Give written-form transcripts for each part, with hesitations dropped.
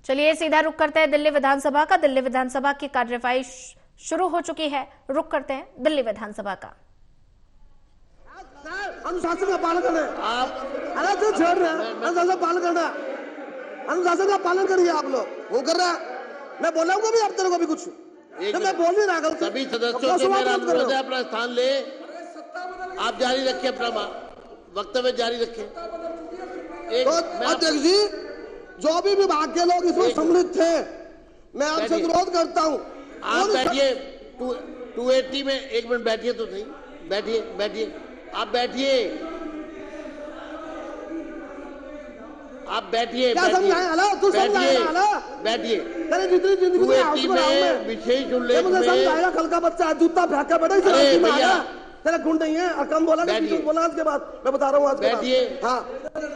चलिए सीधा रुक करते हैं दिल्ली विधानसभा का। दिल्ली विधानसभा की कार्यवाही शुरू हो चुकी है। रुक करते हैं दिल्ली विधानसभा का। अनुशासन का पालन करें आप। अरे तो छोड़ रहे हैं, अनुशासन का पालन करना, अनुशासन का पालन करिए आप लोग। वो कर रहा है, मैं बोलाऊंगा भी आप तेरे को भी कुछ, मैं बोल नहीं रहा गलती। सभी सदस्यों से मेरा अनुरोध है अपना स्थान ले। आप जारी रखिए, अपना वक्तव्य जारी रखें। अध्यक्ष जी, जो भी विभाग के लोग इसमें सम्मिलित थे, मैं आपसे अनुरोध करता हूँ आप बैठिए। 280 में 1 मिनट बैठिए तो सही। बैठिए बैठिए, आप बैठिए, आप बैठिए। क्या समझाएं? हला तू समझाएगा? हला बैठिए। तेरे जितनी जिंदगी में हाउस में में विशेष उल्लेख मुझे समझाएगा। कल का बच्चा है, जूता फेंक के बैठा इस में आया। तेरा गुंड नहीं है और कम बोला नहीं, बोला आज के बाद मैं बता रहा हूँ। आज बैठिए। हाँ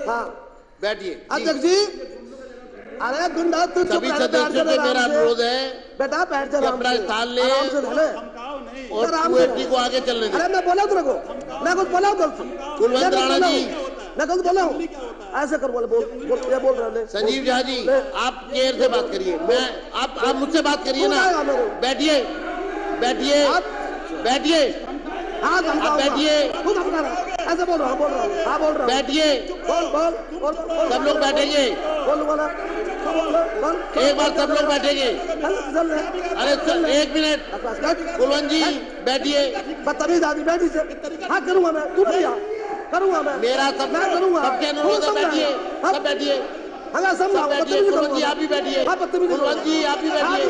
हाँ बैठिए। अध्यक्ष जी, अरे गुंडा तू सभी सदस्यों से मेरा अनुरोध है बेटा बैठ जा, अपना स्थान ले और 280 को आगे चलने दे। अरे मैं बोला तेरे को, मैं कुछ बोला हूँ कुलवंत राणा जी, मैं कुछ बोला हूँ? ऐसे कर बोल रहे संजीव झा जी, आप केयर से बात करिए। मैं आप मुझसे बात करिए ना। बैठिए बैठिए बैठिए, हाँ बैठिए। ऐसे बोल रहा हूँ, बैठिए। बोल सब लोग बैठेंगे। एक बार सब लोग बैठेंगे। अरे सर 1 मिनट, कुलवंत जी बैठिए। बदतमीज आदमी बैठी से। हाँ करूंगा मैं, तू नहीं करूंगा मैं। मेरा सब मैं करूंगा, सबके अनुरोध है। बैठिए, सब बैठिए। हाँ समझाओ। कुलवंत जी आप भी बैठिए। कुलवंत जी आप भी बैठिए।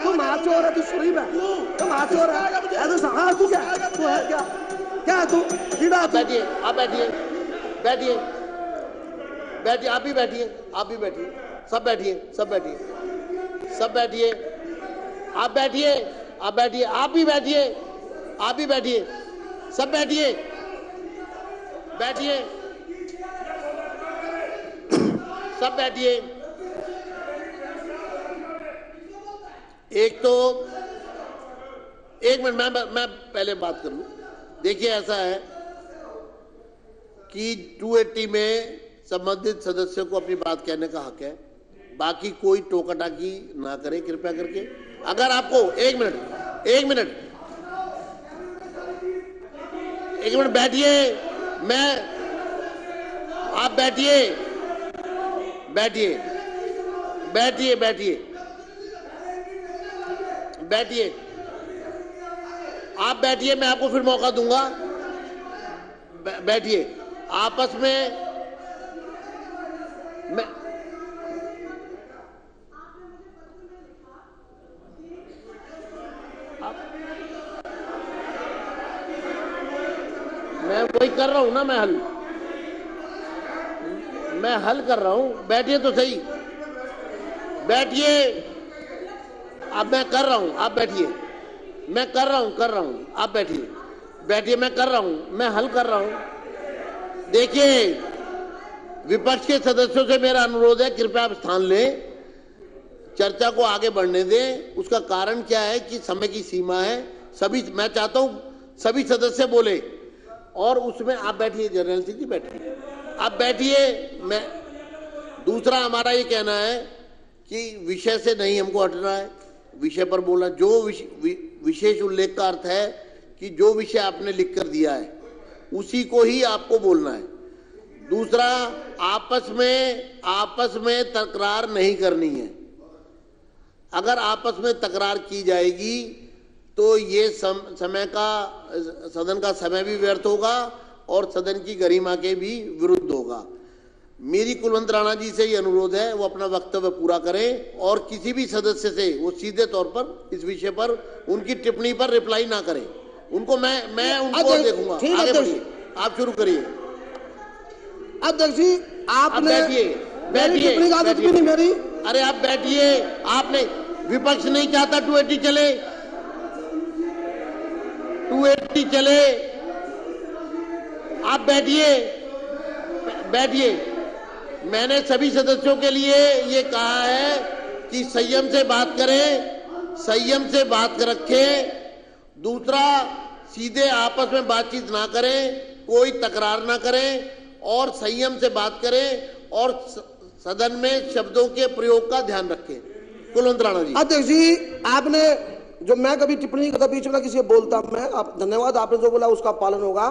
तू महाचोर है, तू शरीफ है, तू महाचोर है। ऐसे हाँ तू क्या है? क्या है तू? बैठिए, आप बैठिए बैठिए बैठिए, आप भी बैठिए, आप भी बैठिए। सब बैठिए, सब बैठिए, सब बैठिए। आप बैठिए, आप बैठिए, आप भी बैठिए, आप भी बैठिए। सब बैठिए बैठिए, सब बैठिए। एक तो 1 मिनट मैं पहले बात कर लूं। देखिए ऐसा है कि 280 में संबंधित सदस्यों को अपनी बात कहने का हक है। बाकी कोई टोकाटाकी ना करे कृपया करके। अगर आपको 1 मिनट 1 मिनट 1 मिनट बैठिए। आप बैठिए बैठिए बैठिए बैठिए बैठिए, आप बैठिए, मैं आपको फिर मौका दूंगा। बैठिए आपस में। मैं वही कर रहा हूं ना, मैं हल कर रहा हूं। बैठिए तो सही, बैठिए। अब मैं कर रहा हूं, आप बैठिए। मैं कर रहा हूं, आप बैठिए बैठिए। मैं कर रहा हूं, मैं हल कर रहा हूं। देखिए विपक्ष के सदस्यों से मेरा अनुरोध है, कृपया आप स्थान लें, चर्चा को आगे बढ़ने दें। उसका कारण क्या है कि समय की सीमा है। मैं चाहता हूं सभी सदस्य बोले और उसमें आप बैठिए। जनरल सिंह जी बैठिए, आप बैठिए। मैं दूसरा हमारा ये कहना है कि विषय से नहीं हमको हटना है, विषय पर बोलना। जो विशेष उल्लेख का अर्थ है कि जो विषय आपने लिख कर दिया है उसी को ही आपको बोलना है। दूसरा, आपस में तकरार नहीं करनी है। अगर आपस में तकरार की जाएगी तो ये सदन का समय भी व्यर्थ होगा और सदन की गरिमा के भी विरुद्ध होगा। मेरी कुलवंत राणा जी से ये अनुरोध है, वो अपना वक्तव्य पूरा करें और किसी भी सदस्य से वो सीधे तौर पर इस विषय पर उनकी टिप्पणी पर रिप्लाई ना करें। उनको मैं उनको देखूंगा। आगे बढ़िए, आप शुरू करिए। अध्यक्ष जी, आपने बैठिए मेरी। अरे आप बैठिए। आपने विपक्ष नहीं चाहता 280 चले, 280 चले। आप बैठिए। मैंने सभी सदस्यों के लिए ये कहा है कि संयम से बात करें, संयम से बात रखें। दूसरा, सीधे आपस में बातचीत ना करें, कोई तकरार ना करें और संयम से बात करें और सदन में शब्दों के प्रयोग का ध्यान रखें। कुलवंत राणा जी। अध्यक्ष जी, आपने जो मैं कभी टिप्पणी करता बीच में किसी से बोलता मैं, आप धन्यवाद, आपने जो बोला उसका पालन होगा।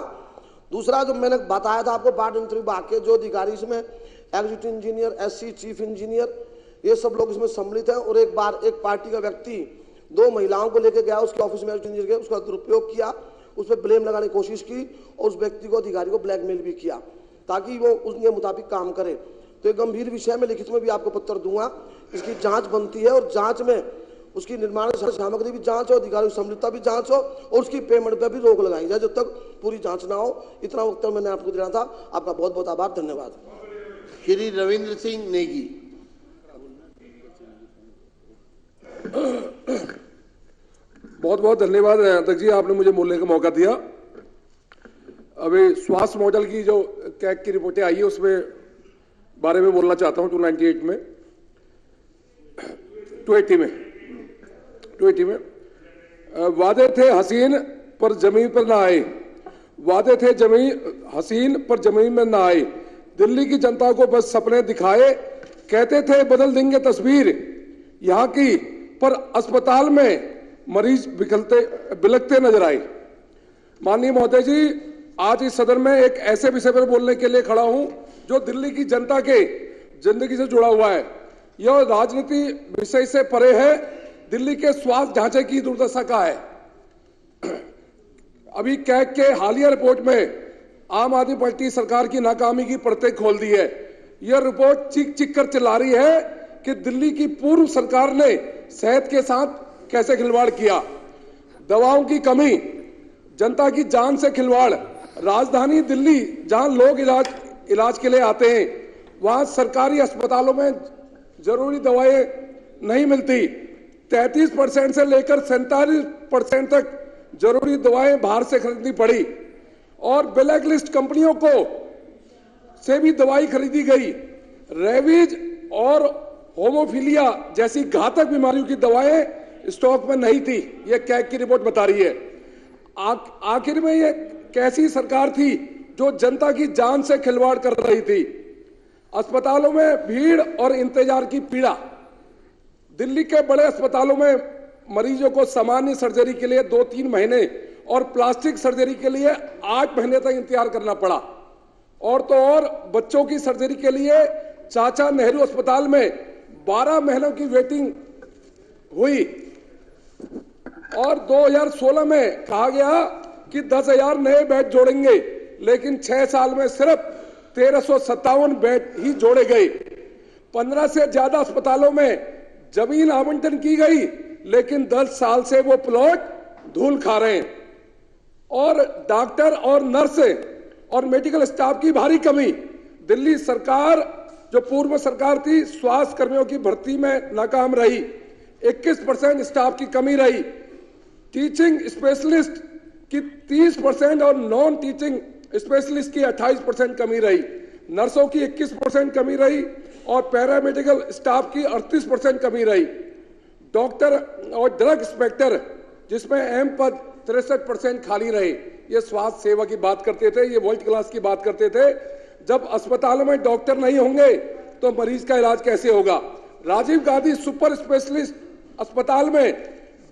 दूसरा जो मैंने बताया था आपको, बाट इंटरव्यू विभाग के जो अधिकारी इसमें executive engineer, SC chief engineer, ये सब लोग इसमें सम्मिलित हैं। और एक बार एक पार्टी का व्यक्ति 2 महिलाओं को लेकर गया उसके ऑफिस में, इंजीनियर के, उसका दुरुपयोग किया, उस पर ब्लेम लगाने की कोशिश की और उस व्यक्ति को, अधिकारी को ब्लैकमेल भी किया ताकि वो उसके मुताबिक काम करे। तो एक गंभीर विषय में लिखित में भी आपको पत्र दूंगा, इसकी जांच बनती है और जांच में उसकी निर्माण सामग्री भी जांच हो, अधिकारियों की सम्मिलितता भी जांच हो और उसकी पेमेंट पर भी रोक लगाई जाए जब तक पूरी जांच ना हो। इतना वक्त मैंने आपको देना था। आपका बहुत बहुत आभार, धन्यवाद। श्री रविंद्र सिंह नेगी। बहुत बहुत धन्यवाद अध्यक्ष जी, आपने मुझे बोलने का मौका दिया। अभी स्वास्थ्य मॉडल की जो कैग की रिपोर्टें आई है उसमें बारे में बोलना चाहता हूं। 298 में 280 में वादे थे हसीन पर जमीन पर ना आए, वादे थे हसीन पर जमीन में ना आए, दिल्ली की जनता को बस सपने दिखाए, कहते थे बदल देंगे तस्वीर यहां की, पर अस्पताल में मरीज बिलखते नजर आए। माननीय महोदय जी, आज इस सदन में एक ऐसे विषय पर बोलने के लिए खड़ा हूं जो दिल्ली की जनता के जिंदगी से जुड़ा हुआ है। यह राजनीति विषय से परे है, दिल्ली के स्वास्थ्य ढांचे की दुर्दशा का है। अभी कैग के हालिया रिपोर्ट में आम आदमी पार्टी सरकार की नाकामी की परतें खोल दी है। यह रिपोर्ट चीख चीख कर चिल्ला रही है कि दिल्ली की पूर्व सरकार ने सेहत के साथ कैसे खिलवाड़ किया। दवाओं की कमी, जनता की जान से खिलवाड़। राजधानी दिल्ली जहां लोग इलाज के लिए आते हैं, वहां सरकारी अस्पतालों में जरूरी दवाएं नहीं मिलती। 33% से लेकर 47% तक जरूरी दवाएं बाहर से खरीदनी पड़ी और ब्लैक लिस्ट कंपनियों को से भी दवाई खरीदी गई। रेबीज और होमोफिलिया जैसी घातक बीमारियों की दवाएं स्टॉक में नहीं थी, यह कैग की रिपोर्ट बता रही है। आखिर में यह कैसी सरकार थी जो जनता की जान से खिलवाड़ कर रही थी। अस्पतालों में भीड़ और इंतजार की पीड़ा। दिल्ली के बड़े अस्पतालों में मरीजों को सामान्य सर्जरी के लिए 2-3 महीने और प्लास्टिक सर्जरी के लिए 8 महीने तक इंतजार करना पड़ा। और तो और बच्चों की सर्जरी के लिए चाचा नेहरू अस्पताल में 12 महीनों की वेटिंग हुई। और 2016 में कहा गया कि 10,000 नए बेड जोड़ेंगे, लेकिन 6 साल में सिर्फ 1357 बेड ही जोड़े गए। 15 से ज्यादा अस्पतालों में जमीन आवंटन की गई, लेकिन 10 साल से वो प्लॉट धूल खा रहे हैं। और डॉक्टर और नर्स और मेडिकल स्टाफ की भारी कमी। दिल्ली सरकार जो पूर्व सरकार थी, स्वास्थ्य कर्मियों की भर्ती में नाकाम रही। 21% स्टाफ की कमी रही। टीचिंग स्पेशलिस्ट की 30% और नॉन टीचिंग स्पेशलिस्ट की 28% कमी रही। नर्सों की 21% कमी रही और पैरामेडिकल स्टाफ की 38% कमी रही। डॉक्टर और ड्रग इंस्पेक्टर जिसमें अहम पद 63% खाली रहे। ये स्वास्थ्य सेवा की बात करते थे, ये वर्ल्ड क्लास की बात करते थे। जब अस्पतालों में डॉक्टर नहीं होंगे तो मरीज का इलाज कैसे होगा। राजीव गांधी सुपर स्पेशलिस्ट अस्पताल में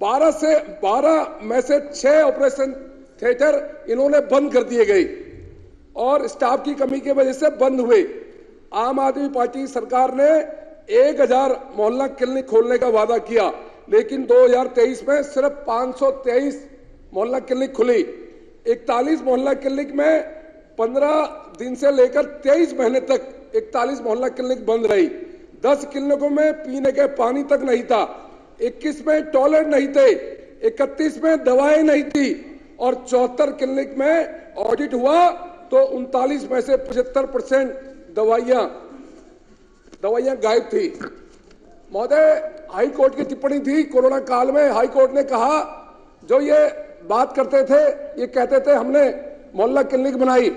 12 में से 6 ऑपरेशन थिएटर इन्होंने बंद कर दिए गए और स्टाफ की कमी की वजह से बंद हुए। आम आदमी पार्टी सरकार ने 1000 मोहल्ला क्लिनिक खोलने का वादा किया, लेकिन 2023 में सिर्फ 523 मोहल्ला क्लिनिक खुली। 41 मोहल्ला क्लिनिक में 15 दिन से लेकर 23 महीने तक 41 मोहल्ला क्लिनिक बंद रही। 10 क्लिनिकों में पीने के पानी तक नहीं था। 21 में टॉयलेट नहीं थे। 31 में दवाएं नहीं थी और 74 क्लिनिक में ऑडिट हुआ तो 39 में से 75% दवाइयां गायब थी। महोदय, हाई कोर्ट की टिप्पणी थी कोरोना काल में। हाई कोर्ट ने कहा जो ये बात करते थे, ये कहते थे हमने मोहल्ला क्लिनिक बनाई।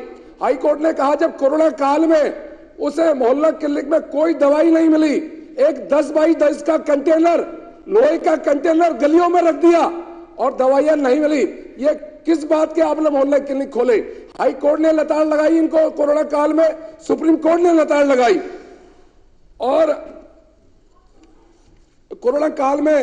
हाई कोर्ट ने कहा जब कोरोना काल में उसे मोहल्ला क्लिनिक में कोई दवाई नहीं मिली, एक 10 बाई 10 का कंटेनर, लोहे का कंटेनर गलियों में रख दिया और दवाइयां नहीं मिली। ये किस बात के आपने मोहल्ला क्लिनिक खोले? हाई कोर्ट ने लताड़ लगाई इनको कोरोना काल में, सुप्रीम कोर्ट ने लताड़ लगाई। कोरोना काल में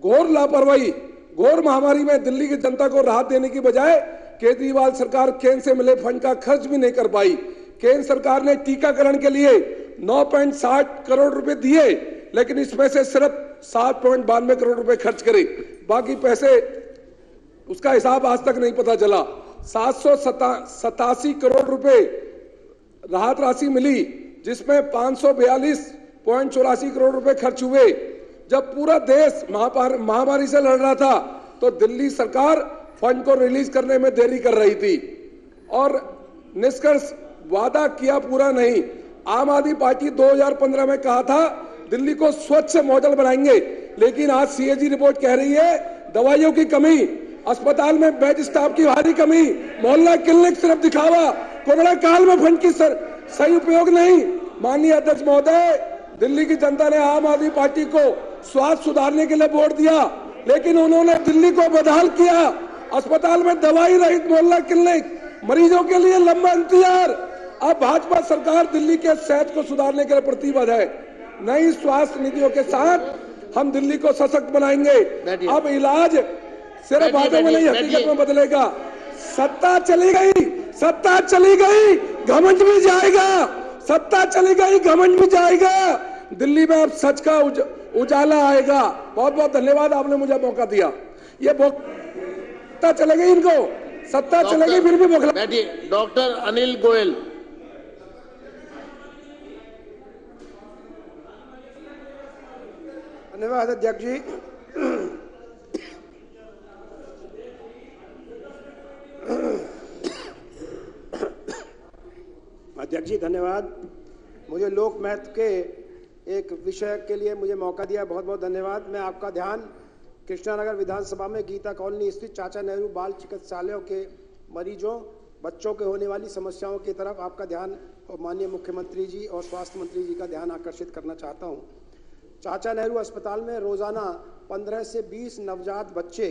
घोर लापरवाही, घोर महामारी में दिल्ली की जनता को राहत देने की बजाय केजरीवाल सरकार केंद्र से मिले फंड का खर्च भी नहीं कर पाई। केंद्र सरकार ने टीकाकरण के लिए 9.60 करोड़ रुपए दिए, लेकिन इसमें से सिर्फ 7.92 करोड़ रुपए खर्च करे, बाकी पैसे उसका हिसाब आज तक नहीं पता चला। 787 करोड़ रुपए राहत राशि मिली, जिसमें 542.84 करोड़ रुपए खर्च हुए। जब पूरा देश महामारी से लड़ रहा था तो दिल्ली सरकार फंड को रिलीज करने में देरी कर रही थी और निष्कर्ष वादा किया पूरा नहीं। आम आदमी पार्टी 2015 में कहा था दिल्ली को स्वच्छ मॉडल बनाएंगे, लेकिन आज सीएजी रिपोर्ट कह रही है दवाइयों की कमी, अस्पताल में बेड स्टाफ की भारी कमी, मोहल्ला क्लिनिक सिर्फ दिखावा, कोरोना काल में फंड की सही उपयोग नहीं। माननीय अध्यक्ष महोदय, दिल्ली की जनता ने आम आदमी पार्टी को स्वास्थ्य सुधारने के लिए वोट दिया, लेकिन उन्होंने दिल्ली को बदहाल किया। अस्पताल में दवाई रहित मोहल्ला क्लिनिक, मरीजों के लिए लंबा इंतजार। अब भाजपा सरकार दिल्ली के सेहत को सुधारने के लिए प्रतिबद्ध है। नई स्वास्थ्य नीतियों के साथ हम दिल्ली को सशक्त बनाएंगे। अब इलाज सिर्फ बातों में नहीं, हकीकत में बदलेगा। सत्ता चली गई, सत्ता चली गई, घमंड भी जाएगा। सत्ता चली गई, घमंड भी जाएगा। दिल्ली में अब सच का उजाला आएगा। बहुत बहुत धन्यवाद, आपने मुझे मौका दिया। ये सत्ता चले गई, इनको सत्ता चले गई, फिर भी बौखला। बैठिए। डॉक्टर अनिल गोयल। धन्यवाद अध्यक्ष जी। अध्यक्ष जी धन्यवाद। मुझे लोक महत्व के एक विषय के लिए मुझे मौका दिया, बहुत बहुत धन्यवाद। मैं आपका ध्यान कृष्णानगर विधानसभा में गीता कॉलोनी स्थित चाचा नेहरू बाल चिकित्सालयों के मरीजों, बच्चों के होने वाली समस्याओं की तरफ आपका ध्यान और माननीय मुख्यमंत्री जी और स्वास्थ्य मंत्री जी का ध्यान आकर्षित करना चाहता हूं। चाचा नेहरू अस्पताल में रोजाना 15 से 20 नवजात बच्चे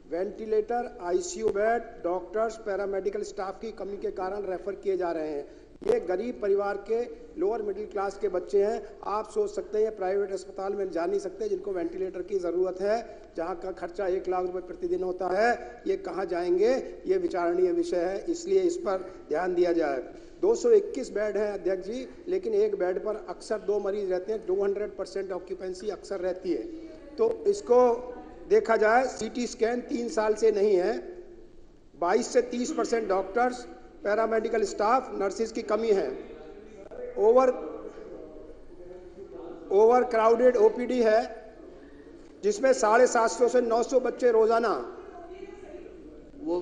ventilator, ICU bed, doctors, paramedical staff की कमी के कारण रेफर किए जा रहे हैं। ये गरीब परिवार के लोअर मिडिल क्लास के बच्चे हैं। आप सोच सकते हैं ये प्राइवेट अस्पताल में जा नहीं सकते, जिनको वेंटिलेटर की ज़रूरत है, जहां का खर्चा 1 लाख रुपए प्रतिदिन होता है। ये कहाँ जाएंगे, ये विचारणीय विषय है, इसलिए इस पर ध्यान दिया जाए। 221 बेड हैं अध्यक्ष जी, लेकिन एक बेड पर अक्सर 2 मरीज रहते हैं। 200% ऑक्यूपेंसी अक्सर रहती है, तो इसको देखा जाए। सीटी स्कैन 3 साल से नहीं है। 22 से 30% डॉक्टर्स, पैरामेडिकल स्टाफ, नर्सिस की कमी है। ओवर क्राउडेड ओपीडी है, जिसमें 750 से 900 बच्चे रोजाना। वो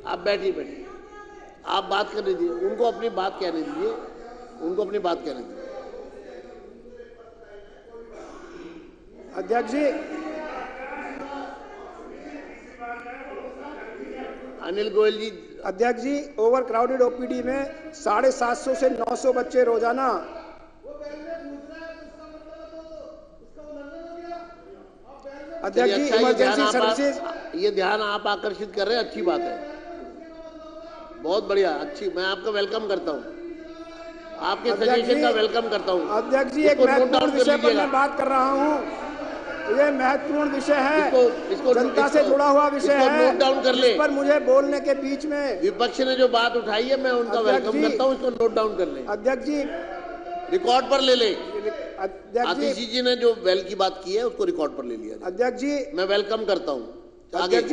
आप बैठिए, आप बात करने दीजिए, उनको अपनी बात कहने दीजिए, उनको अपनी बात कहने दीजिए। अध्यक्ष जी, अनिल गोयल जी। अध्यक्ष जी, ओवर क्राउडेड ओपीडी में 750 से 900 बच्चे रोजाना। अध्यक्ष जी, इमरजेंसी सर्विसेज, ये ध्यान आप आकर्षित कर रहे हैं, अच्छी बात है, बहुत बढ़िया, अच्छी। मैं आपका वेलकम करता हूँ, आपके सजेशन का वेलकम करता हूँ। अध्यक्ष जी, एक महत्वपूर्ण विषय पर मैं बात कर रहा हूँ। ये महत्वपूर्ण विषय है, जनता से जुड़ा हुआ विषय है, नोट डाउन कर ले। इस पर मुझे बोलने के बीच में विपक्ष ने जो बात उठाई है, मैं उनका वेलकम करता हूँ, इसको नोट डाउन कर ले। अध्यक्ष जी, रिकॉर्ड पर ले ले। अध्यक्ष जी ने जो वेल की बात की है, उसको रिकॉर्ड पर ले लिया। अध्यक्ष जी, मैं वेलकम करता हूँ। अध्यक्ष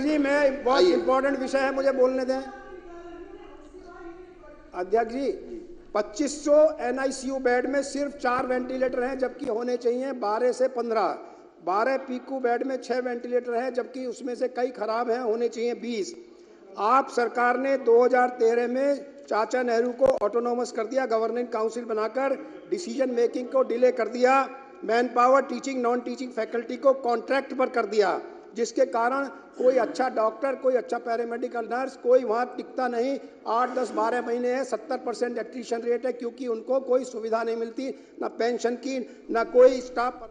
जी, मैं बहुत इंपॉर्टेंट विषय है, मुझे बोलने दें। अध्यक्ष जी, 2500 एनआईसीयू बेड में सिर्फ 4 वेंटिलेटर हैं, जबकि होने चाहिए 12 से 15। 12 पीकू बेड में 6 वेंटिलेटर हैं, जबकि उसमें से कई खराब हैं, होने चाहिए 20। आप सरकार ने 2013 में चाचा नेहरू को ऑटोनोमस कर दिया, गवर्निंग काउंसिल बनाकर डिसीजन मेकिंग को डिले कर दिया, man power, teaching, non teaching faculty को कॉन्ट्रैक्ट पर कर दिया, जिसके कारण कोई अच्छा डॉक्टर, कोई अच्छा पैरामेडिकल नर्स, कोई वहाँ टिकता नहीं। 8, 10, 12 महीने है, 70% एट्रिशन रेट है, क्योंकि उनको कोई सुविधा नहीं मिलती, ना पेंशन की, ना कोई स्टाफ।